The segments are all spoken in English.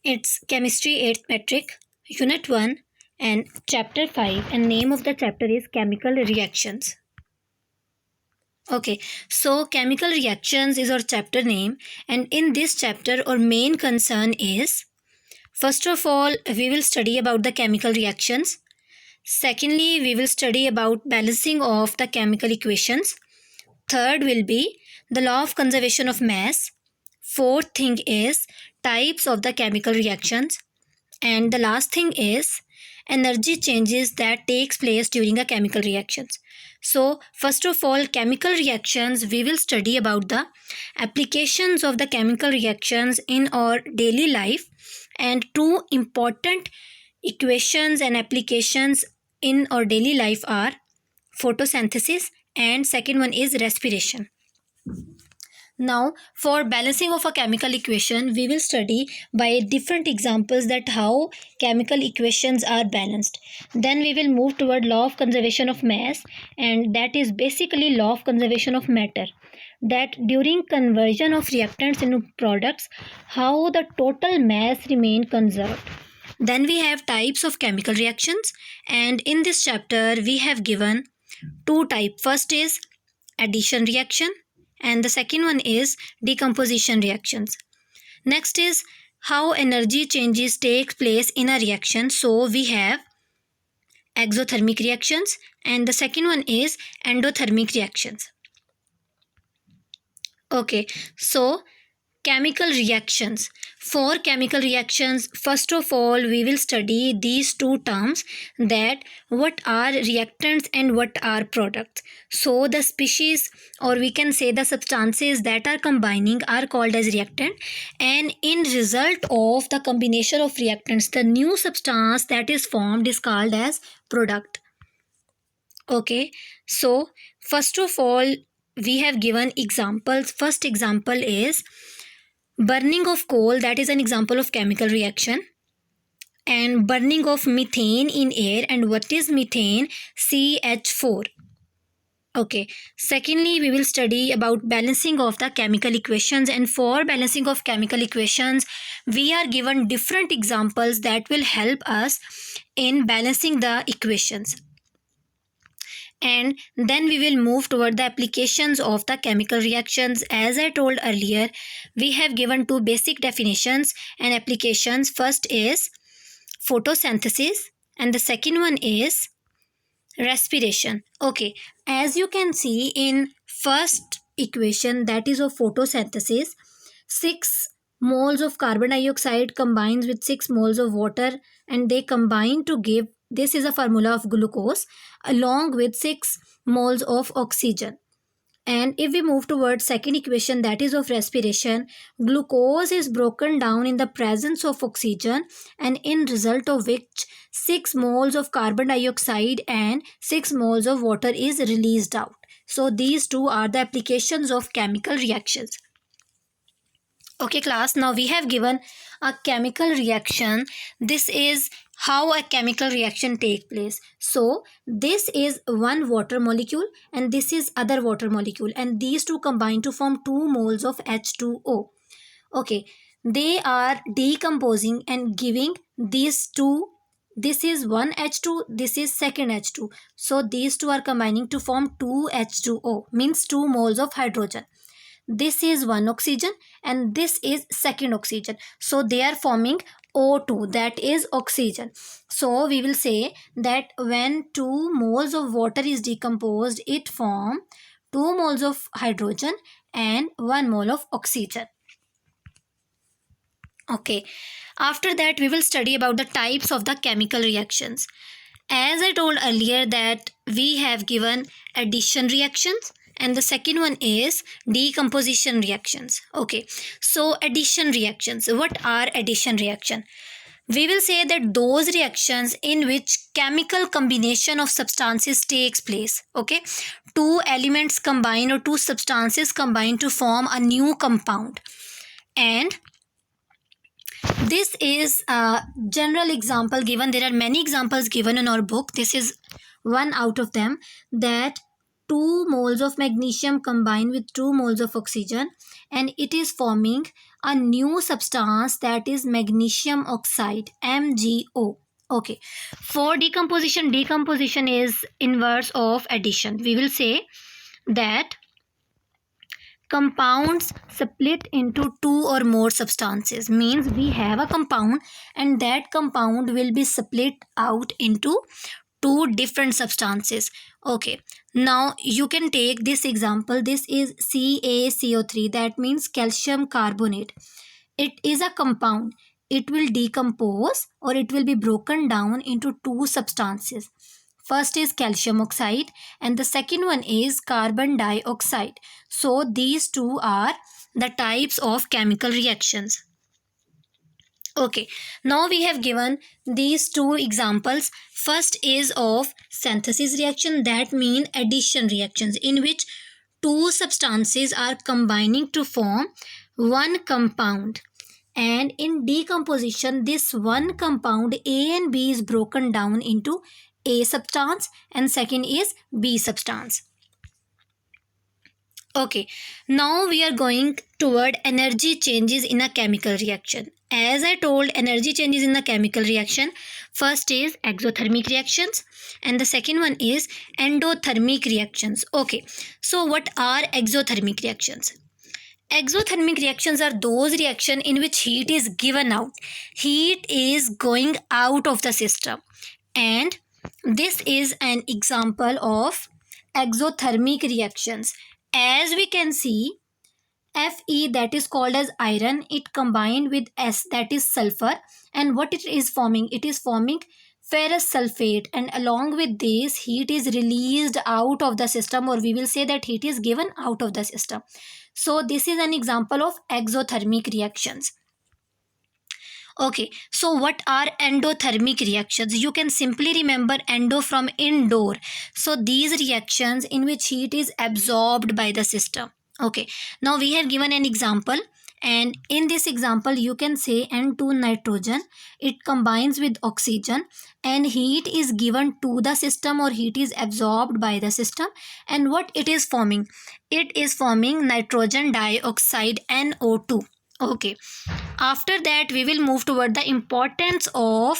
It's Chemistry 8th Metric, Unit 1 and Chapter 5, and name of the chapter is Chemical Reactions. Okay, so chemical reactions is our chapter name, and in this chapter our main concern is, first of all, we will study about the chemical reactions. Secondly, we will study about balancing of the chemical equations. Third will be the law of conservation of mass. Fourth thing is types of the chemical reactions. And the last thing is energy changes that takes place during a chemical reactions. So first of all, chemical reactions, we will study about the applications of the chemical reactions in our daily life, and two important equations and applications in our daily life are photosynthesis and second one is respiration. Now, for balancing of a chemical equation, we will study by different examples that how chemical equations are balanced. Then we will move toward law of conservation of mass, and that is basically law of conservation of matter. That during conversion of reactants into products, how the total mass remain conserved. Then we have types of chemical reactions, and in this chapter we have given two types. First is addition reaction and the second one is decomposition reactions. Next is how energy changes take place in a reaction. So we have exothermic reactions and the second one is endothermic reactions. Okay, so chemical reactions. For chemical reactions, first of all, we will study these two terms, that what are reactants and what are products. So the species, or we can say the substances that are combining, are called as reactant, and in result of the combination of reactants, the new substance that is formed is called as product. Okay, so first of all, we have given examples. First example is burning of coal, that is an example of chemical reaction, and burning of methane in air. And what is methane? CH4. Okay, secondly, we will study about balancing of the chemical equations, and for balancing of chemical equations, we are given different examples that will help us in balancing the equations. And then we will move toward the applications of the chemical reactions. As I told earlier, we have given two basic definitions and applications. First is photosynthesis and the second one is respiration. Okay, as you can see in first equation, that is of photosynthesis, 6 moles of carbon dioxide combines with 6 moles of water, and they combine to give, this is a formula of glucose, along with 6 moles of oxygen. And if we move towards second equation, that is of respiration, glucose is broken down in the presence of oxygen, and in result of which 6 moles of carbon dioxide and 6 moles of water is released out. So these two are the applications of chemical reactions. Okay class, now we have given a chemical reaction. This is how a chemical reaction take place. So this is one water molecule and this is other water molecule, and these two combine to form 2 moles of H2O. Okay, they are decomposing and giving these two. This is one H2, this is second H2. So these two are combining to form 2 H2O, means 2 moles of hydrogen. This is one oxygen and this is second oxygen. So they are forming O2, that is oxygen. So we will say that when 2 moles of water is decomposed, it form 2 moles of hydrogen and 1 mole of oxygen. Okay, after that we will study about the types of the chemical reactions. As I told earlier that we have given addition reactions and the second one is decomposition reactions. Okay, so addition reactions. What are addition reaction? We will say that those reactions in which chemical combination of substances takes place. Okay, two elements combine or two substances combine to form a new compound, and this is a general example given. There are many examples given in our book. This is one out of them, that 2 moles of magnesium combine with 2 moles of oxygen and it is forming a new substance, that is magnesium oxide, MgO. Okay, for decomposition is inverse of addition. We will say that compounds split into two or more substances, means we have a compound and that compound will be split out into two different substances. Okay, now you can take this example. This is CaCO3, that means calcium carbonate. It is a compound. It will decompose or it will be broken down into two substances. First is calcium oxide and the second one is carbon dioxide. So these two are the types of chemical reactions. Okay, now we have given these two examples. First is of synthesis reaction, that mean addition reactions, in which two substances are combining to form one compound. And in decomposition, this one compound A and B is broken down into A substance and second is B substance. Okay, now we are going toward energy changes in a chemical reaction. As I told, energy changes in the chemical reaction, first is exothermic reactions and the second one is endothermic reactions. Okay, so what are exothermic reactions? Exothermic reactions are those reactions in which heat is given out. Heat is going out of the system. And this is an example of exothermic reactions. As we can see, Fe, that is called as iron, it combined with S, that is sulfur, and what it is forming? It is forming ferrous sulfate, and along with this heat is released out of the system, or we will say that heat is given out of the system. So this is an example of exothermic reactions. Okay, so what are endothermic reactions? You can simply remember endo from indoor. So these reactions in which heat is absorbed by the system. Okay, now we have given an example, and in this example you can say N2 nitrogen, it combines with oxygen and heat is given to the system or heat is absorbed by the system, and what it is forming? It is forming nitrogen dioxide, NO2. Okay, after that we will move toward the importance of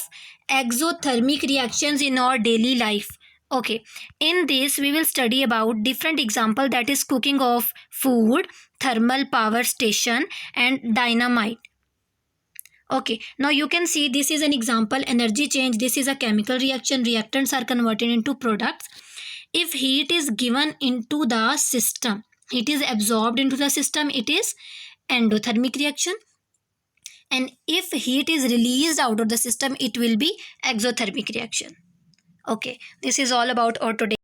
exothermic reactions in our daily life. Okay, in this we will study about different example, that is cooking of food, thermal power station and dynamite. Okay, now you can see this is an example, energy change. This is a chemical reaction. Reactants are converted into products. If heat is given into the system, it is absorbed into the system, it is endothermic reaction. And if heat is released out of the system, it will be exothermic reaction. Okay, this is all about our today.